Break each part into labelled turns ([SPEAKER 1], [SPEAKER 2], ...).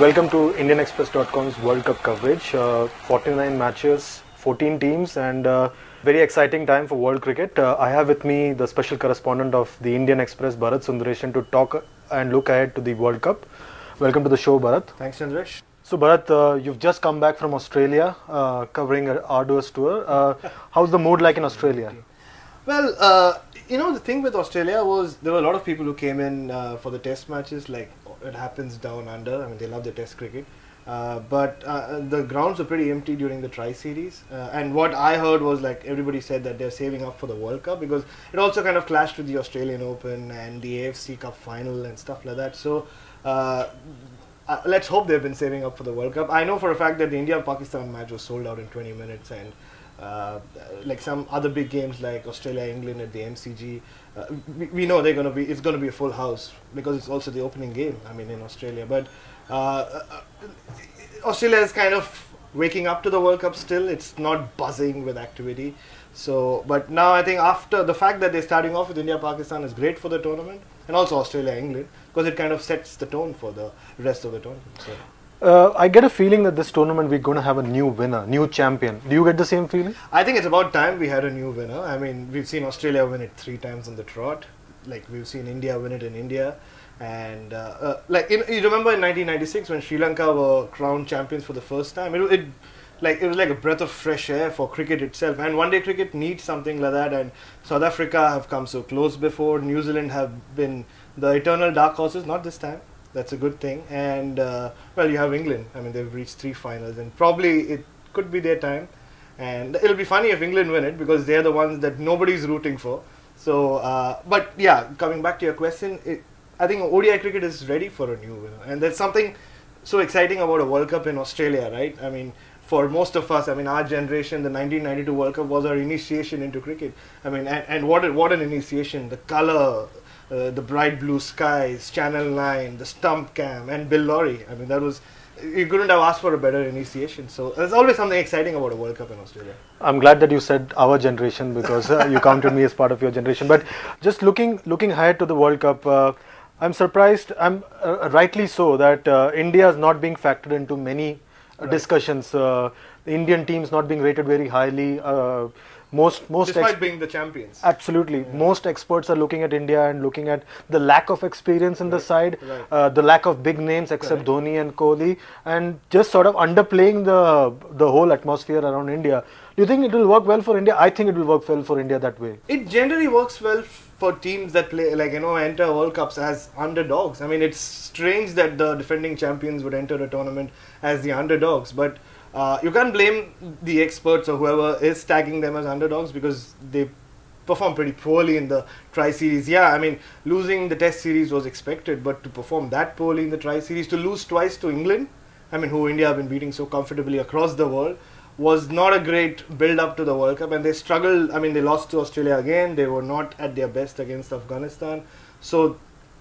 [SPEAKER 1] Welcome to IndianExpress.com's World Cup coverage. 49 matches, 14 teams, and very exciting time for world cricket. I have with me the special correspondent of the Indian Express, Bharat Sundaresan, to talk and look ahead to the World Cup. Welcome to the show, Bharat.
[SPEAKER 2] Thanks, Chandresh.
[SPEAKER 1] So, Bharat, you've just come back from Australia, covering an arduous tour. How's the mood like in Australia?
[SPEAKER 2] Well, the thing with Australia was there were a lot of people who came in for the test matches, like it happens down under. I mean, they love the test cricket. But the grounds were pretty empty during the Tri-Series. And what I heard was like everybody said that they're saving up for the World Cup because it also kind of clashed with the Australian Open and the AFC Cup final and stuff like that. So let's hope they've been saving up for the World Cup. I know for a fact that the India-Pakistan match was sold out in 20 minutes and like some other big games like Australia-England at the MCG, we know it's going to be a full house because it's also the opening game. I mean, in Australia, but Australia is kind of waking up to the World Cup still. It's not buzzing with activity. So, but now I think after the fact that they're starting off with India-Pakistan is great for the tournament, and also Australia-England because it kind of sets the tone for the rest of the tournament. So.
[SPEAKER 1] I get a feeling that this tournament we're going to have a new winner, new champion. Do you get the same feeling?
[SPEAKER 2] I think it's about time we had a new winner. I mean, we've seen Australia win it 3 times on the trot. Like we've seen India win it in India. And you remember in 1996 when Sri Lanka were crowned champions for the first time? It was like a breath of fresh air for cricket itself. And one day cricket needs something like that. And South Africa have come so close before. New Zealand have been the eternal dark horses, not this time. That's a good thing. And you have England. I mean, they've reached 3 finals, and probably it could be their time. And it'll be funny if England win it because they're the ones that nobody's rooting for. So, but yeah, coming back to your question, I think ODI cricket is ready for a new winner, and there's something so exciting about a World Cup in Australia, right? I mean, for most of us, I mean, our generation, the 1992 World Cup was our initiation into cricket. I mean, and what an initiation! The colour. The bright blue skies, Channel 9, the stump cam, and Bill Lawry. I mean, you couldn't have asked for a better initiation. So there's always something exciting about a World Cup in Australia.
[SPEAKER 1] I'm glad that you said our generation because you counted me as part of your generation. But just looking ahead to the World Cup, I'm surprised, I'm rightly so, that India is not being factored into many discussions. The Indian teams not being rated very highly.
[SPEAKER 2] Despite being the champions.
[SPEAKER 1] Absolutely. Yeah. Most experts are looking at India and looking at the lack of experience in the side, the lack of big names except Dhoni and Kohli, and just sort of underplaying the whole atmosphere around India. Do you think it will work well for India? I think it will work well for India that way.
[SPEAKER 2] It generally works well for teams that play, enter World Cups as underdogs. I mean, it's strange that the defending champions would enter a tournament as the underdogs, but you can't blame the experts or whoever is tagging them as underdogs because they performed pretty poorly in the Tri-Series. Yeah, I mean, losing the Test Series was expected, but to perform that poorly in the Tri-Series, to lose twice to England, I mean, who India have been beating so comfortably across the world, was not a great build-up to the World Cup, and they struggled. I mean, they lost to Australia again. They were not at their best against Afghanistan. So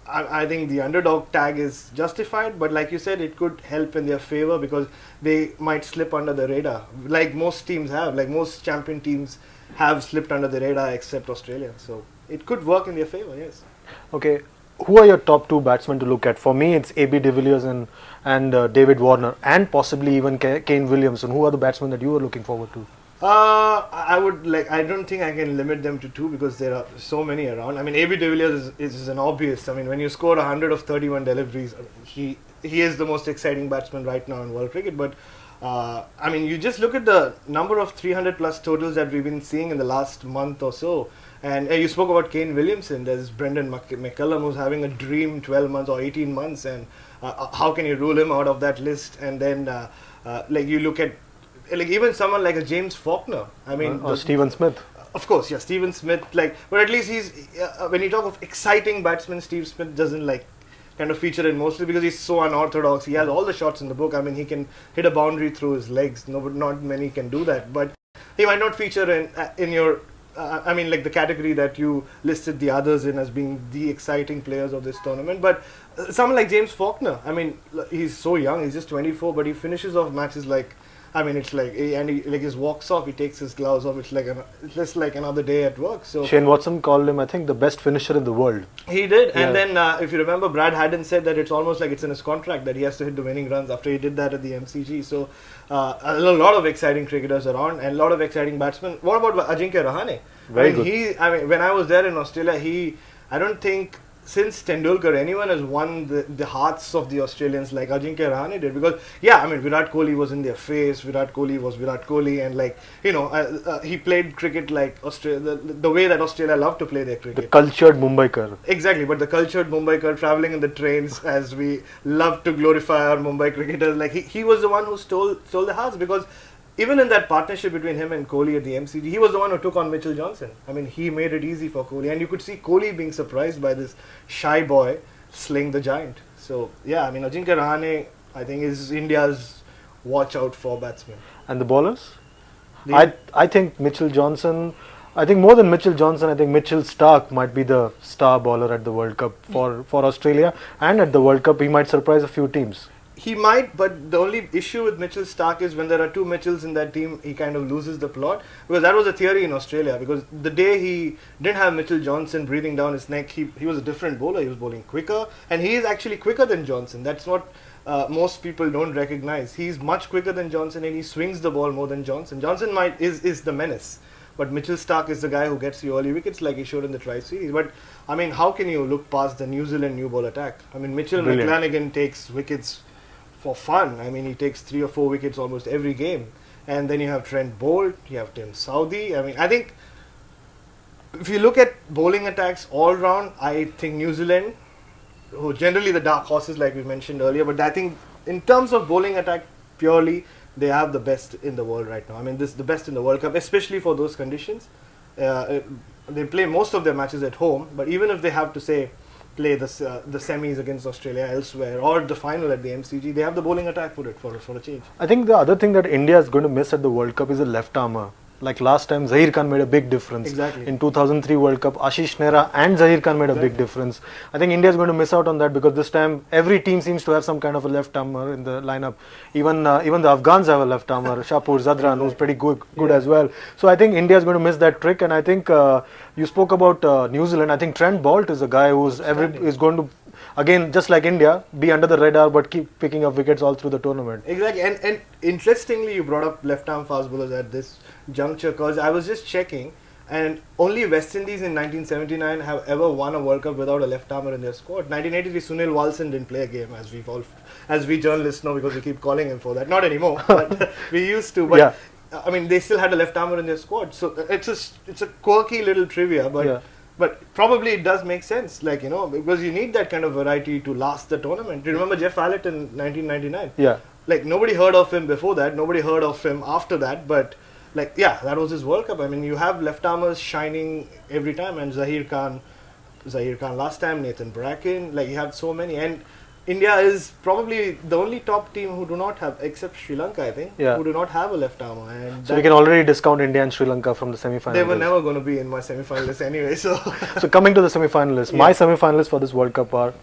[SPEAKER 2] I think the underdog tag is justified, but like you said, it could help in their favor because they might slip under the radar, like most teams have, like most champion teams have slipped under the radar except Australia. So it could work in their favor, yes.
[SPEAKER 1] Okay, who are your top 2 batsmen to look at? For me, it's AB de Villiers and David Warner, and possibly even Kane Williamson. Who are the batsmen that you are looking forward to?
[SPEAKER 2] I don't think I can limit them to 2 because there are so many around. I mean, AB de Villiers is an obvious. I mean, when you score 100 of 31 deliveries, he is the most exciting batsman right now in world cricket. But I mean, you just look at the number of 300 plus totals that we've been seeing in the last month or so. And you spoke about Kane Williamson. There's Brendan McCullum who's having a dream 12 months or 18 months. And how can you rule him out of that list? And then you look at even someone like a James Faulkner. I mean,
[SPEAKER 1] or Stephen Smith.
[SPEAKER 2] Of course, yeah, Stephen Smith. But at least he's when you talk of exciting batsmen, Steve Smith doesn't kind of feature in mostly because he's so unorthodox. He has all the shots in the book. I mean, he can hit a boundary through his legs. Not many can do that. But he might not feature in your. The category that you listed the others in as being the exciting players of this tournament. But someone like James Faulkner, I mean, he's so young. He's just 24, but he finishes off matches like I mean, it's like, and he like just walks off. He takes his gloves off. It's just like another day at work. So
[SPEAKER 1] Shane Watson called him, I think, the best finisher in the world.
[SPEAKER 2] he did,
[SPEAKER 1] Yeah.
[SPEAKER 2] and then if you remember, Brad Haddon said that it's almost like it's in his contract that he has to hit the winning runs after he did that at the MCG. So a lot of exciting cricketers around and a lot of exciting batsmen. What about Ajinkya Rahane?
[SPEAKER 1] Very good.
[SPEAKER 2] I mean, when I was there in Australia, I don't think since Tendulkar anyone has won the hearts of the Australians like Ajinkya Rahane did, because I mean, Virat Kohli was in their face. Virat Kohli was Virat Kohli, and like he played cricket like Australia, the way that Australia love to play their
[SPEAKER 1] The
[SPEAKER 2] cricket.
[SPEAKER 1] cultured Mumbaikar.
[SPEAKER 2] Exactly, but the cultured Mumbaikar traveling in the trains, as we love to glorify our Mumbai cricketers, like he was the one who stole the hearts, because even in that partnership between him and Kohli at the MCG, he was the one who took on Mitchell Johnson. I mean, he made it easy for Kohli, and you could see Kohli being surprised by this shy boy slaying the giant. So I mean, Ajinkya Rahane, I think, is India's watch out for batsman.
[SPEAKER 1] And the bowlers? I think Mitchell Johnson, I think more than Mitchell Johnson, I think Mitchell Starc might be the star bowler at the World Cup for Australia, and at the World Cup he might surprise a few teams.
[SPEAKER 2] He might, but the only issue with Mitchell Starc is when there are two Mitchells in that team, he kind of loses the plot. Because that was a theory in Australia. Because the day he didn't have Mitchell Johnson breathing down his neck, he was a different bowler. He was bowling quicker, and he is actually quicker than Johnson. That's what most people don't recognize. He's much quicker than Johnson, and he swings the ball more than Johnson. Johnson is the menace, but Mitchell Starc is the guy who gets you early wickets like he showed in the Tri-Series. But I mean, how can you look past the New Zealand new ball attack? I mean, Mitchell McClanahan takes wickets for fun. I mean, he takes 3 or 4 wickets almost every game. And then you have Trent Bolt, you have Tim Southee. I mean, I think if you look at bowling attacks all round, I think New Zealand, who generally the dark horses like we mentioned earlier, but I think in terms of bowling attack purely, they have the best in the world right now. I mean, this is the best in the World Cup, especially for those conditions. They play most of their matches at home, but even if they have to say play the semis against Australia elsewhere or the final at the MCG, they have the bowling attack for a change.
[SPEAKER 1] I think the other thing that India is going to miss at the World Cup is a left armour. Like last time, Zaheer Khan made a big difference.
[SPEAKER 2] Exactly.
[SPEAKER 1] In 2003 World Cup, Ashish Nehra and Zaheer Khan made a big difference. I think India is going to miss out on that, because this time every team seems to have some kind of a left armour in the lineup. Even the Afghans have a left armour, Shapur Zadran, who's pretty good as well. So I think India is going to miss that trick. And I think you spoke about New Zealand. I think Trent Bolt is a guy who's is going to, again, just like India, be under the radar but keep picking up wickets all through the tournament.
[SPEAKER 2] Exactly, and interestingly, you brought up left-arm fast bowlers at this juncture, because I was just checking, and only West Indies in 1979 have ever won a World Cup without a left-armer in their squad. 1983, Sunil Walson didn't play a game, as we journalists know, because we keep calling him for that. Not anymore, but we used to. But I mean, they still had a left-armer in their squad, so it's a quirky little trivia, but. But probably it does make sense, like, because you need that kind of variety to last the tournament. Do you remember Jeff Allett in 1999?
[SPEAKER 1] Yeah.
[SPEAKER 2] Like, nobody heard of him before that, nobody heard of him after that, but, like, that was his World Cup. I mean, you have left-armers shining every time, and Zaheer Khan last time, Nathan Bracken, like, you have so many. And India is probably the only top team who do not have, except Sri Lanka, I think, who do not have a left armour. And
[SPEAKER 1] so we can already discount India and Sri Lanka from the semi-finals.
[SPEAKER 2] They were never going to be in my semi-finalists anyway. So
[SPEAKER 1] coming to the semi-finalists, my semi-finalists for this World Cup are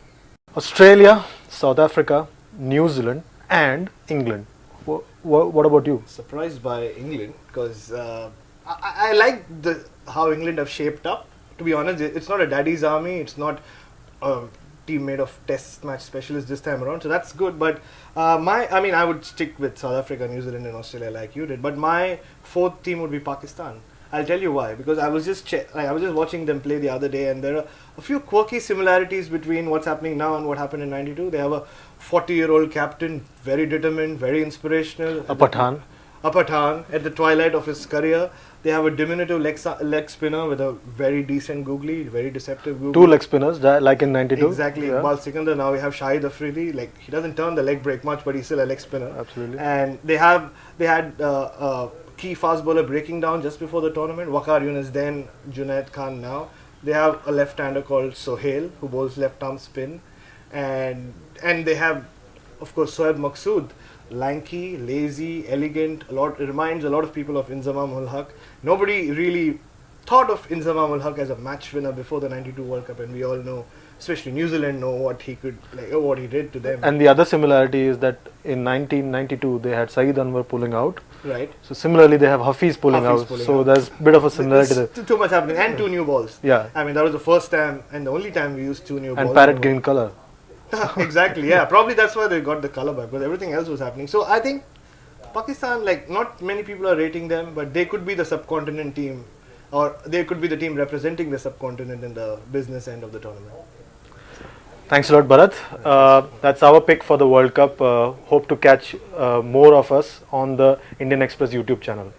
[SPEAKER 1] Australia, South Africa, New Zealand and England. What about you?
[SPEAKER 2] Surprised by England, because I like how England have shaped up. To be honest, it's not a daddy's army. It's not team made of test match specialists this time around, so that's good. But I would stick with South Africa, New Zealand and Australia like you did, but my fourth team would be Pakistan. I'll tell you why, because I was just watching them play the other day, and there are a few quirky similarities between what's happening now and what happened in '92. They have a 40-year-old captain, very determined, very inspirational.
[SPEAKER 1] A Pathan
[SPEAKER 2] at the twilight of his career. They have a diminutive leg spinner with a very decent googly, very deceptive googly.
[SPEAKER 1] 2 leg spinners, like in '92.
[SPEAKER 2] Exactly. Iqbal Sikandar. Now we have Shahid Afridi. Like, he doesn't turn the leg break much, but he's still a leg spinner.
[SPEAKER 1] Absolutely.
[SPEAKER 2] And they had a key fast bowler breaking down just before the tournament. Waqar Younis then, Junaid Khan now. They have a left-hander called Sohail who bowls left-arm spin, and they have, of course, Sohaib Maqsood. Lanky, lazy, elegant. It reminds a lot of people of Inzamam ul Haq. Nobody really thought of Inzamam ul Haq as a match winner before the '92 World Cup, and we all know, especially New Zealand, know what he could, like, what he did to them.
[SPEAKER 1] And the other similarity is that in 1992 they had Saeed Anwar pulling out.
[SPEAKER 2] Right.
[SPEAKER 1] So similarly they have Hafiz pulling out. So there's a bit of a similarity there.
[SPEAKER 2] Too much happening, and two new balls.
[SPEAKER 1] Yeah.
[SPEAKER 2] I mean, that was the first time and the only time we used two new balls.
[SPEAKER 1] And parrot green color.
[SPEAKER 2] Exactly. Yeah. Probably that's why they got the color back, but everything else was happening. So I think Pakistan, like, not many people are rating them, but they could be the subcontinent team, or they could be the team representing the subcontinent in the business end of the tournament.
[SPEAKER 1] Thanks a lot, Bharat. That's our pick for the World Cup. Hope to catch more of us on the Indian Express YouTube channel.